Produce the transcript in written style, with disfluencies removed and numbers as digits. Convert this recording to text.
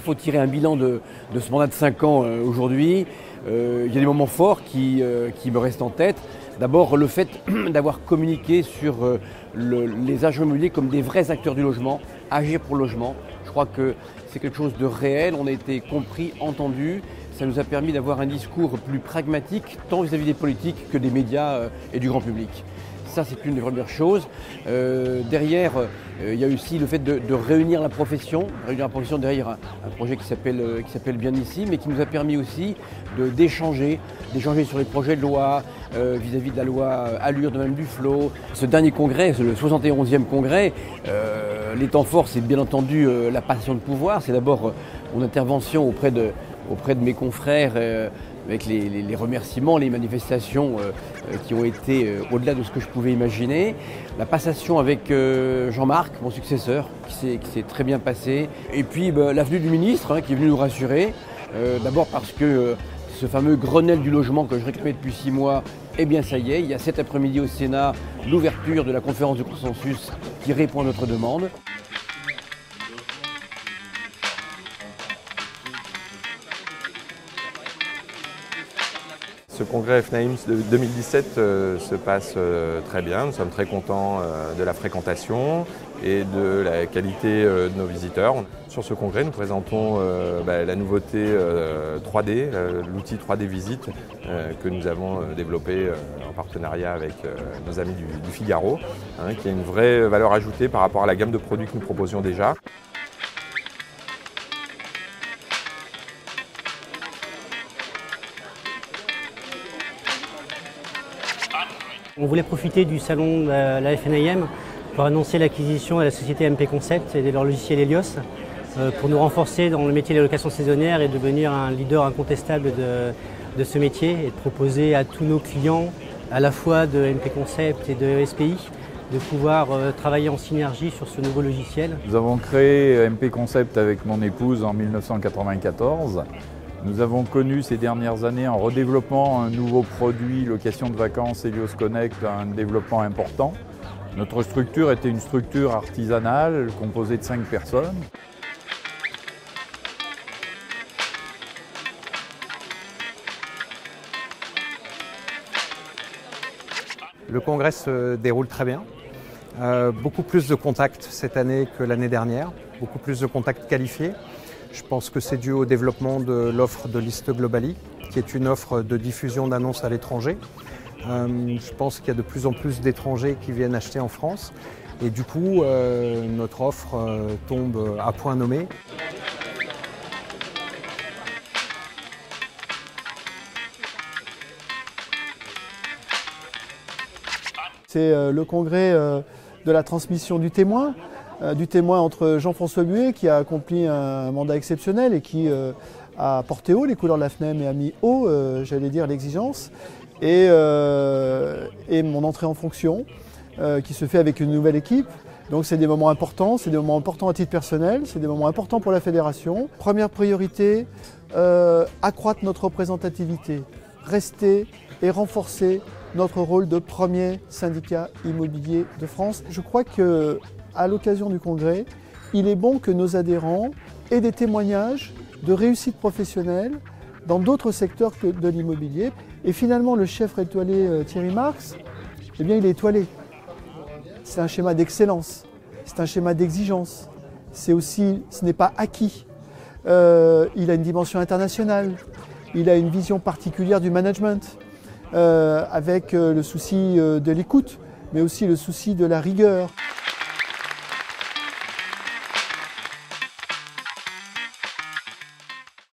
faut tirer un bilan de ce mandat de 5 ans aujourd'hui, il y a des moments forts qui me restent en tête. D'abord, le fait d'avoir communiqué sur les agents immobiliers comme des vrais acteurs du logement, agir pour le logement. Je crois que c'est quelque chose de réel, on a été compris, entendu. Ça nous a permis d'avoir un discours plus pragmatique, tant vis-à-vis des politiques que des médias et du grand public. Ça, c'est une des premières choses. Derrière, il y a aussi le fait de réunir la profession derrière un projet qui s'appelle Bien Ici, mais qui nous a permis aussi d'échanger sur les projets de loi, vis-à-vis de la loi Allure de Mme Duflot. Ce dernier congrès, le 71e congrès, les temps forts, c'est bien entendu la passation de pouvoir. C'est d'abord mon intervention auprès de mes confrères, avec les remerciements, les manifestations qui ont été au-delà de ce que je pouvais imaginer. La passation avec Jean-Marc, mon successeur, qui s'est très bien passée. Et puis la venue du ministre qui est venu nous rassurer. D'abord parce que ce fameux Grenelle du logement que je réclamais depuis 6 mois, eh bien ça y est, il y a cet après-midi au Sénat l'ouverture de la conférence de consensus qui répond à notre demande. Ce congrès FNAIMS de 2017 se passe très bien. Nous sommes très contents de la fréquentation et de la qualité de nos visiteurs. Sur ce congrès, nous présentons la nouveauté 3D, l'outil 3D Visite que nous avons développé en partenariat avec nos amis du Figaro, qui a une vraie valeur ajoutée par rapport à la gamme de produits que nous proposions déjà. On voulait profiter du salon de la FNAIM pour annoncer l'acquisition de la société MP Concept et de leur logiciel Helios pour nous renforcer dans le métier de la location saisonnière et devenir un leader incontestable de ce métier et de proposer à tous nos clients, à la fois de MP Concept et de SPI, de pouvoir travailler en synergie sur ce nouveau logiciel. Nous avons créé MP Concept avec mon épouse en 1994. Nous avons connu ces dernières années en redéveloppement un nouveau produit, location de vacances, Helios Connect, un développement important. Notre structure était une structure artisanale composée de 5 personnes. Le congrès se déroule très bien. Beaucoup plus de contacts cette année que l'année dernière, beaucoup plus de contacts qualifiés. Je pense que c'est dû au développement de l'offre de Liste Globally, qui est une offre de diffusion d'annonces à l'étranger. Je pense qu'il y a de plus en plus d'étrangers qui viennent acheter en France. Et du coup, notre offre tombe à point nommé. C'est le congrès de la transmission du témoin entre Jean-François Buet, qui a accompli un mandat exceptionnel et qui a porté haut les couleurs de la FNAIM et a mis haut, j'allais dire, l'exigence, et mon entrée en fonction, qui se fait avec une nouvelle équipe. Donc c'est des moments importants, à titre personnel, c'est des moments importants pour la fédération. Première priorité, accroître notre représentativité, rester et renforcer notre rôle de premier syndicat immobilier de France. Je crois qu'à l'occasion du congrès, il est bon que nos adhérents aient des témoignages de réussite professionnelle dans d'autres secteurs que de l'immobilier. Et finalement, le chef étoilé Thierry Marx, eh bien, il est étoilé. C'est un schéma d'excellence, c'est un schéma d'exigence. Ce n'est pas acquis. Il a une dimension internationale, il a une vision particulière du management, avec le souci de l'écoute, mais aussi le souci de la rigueur.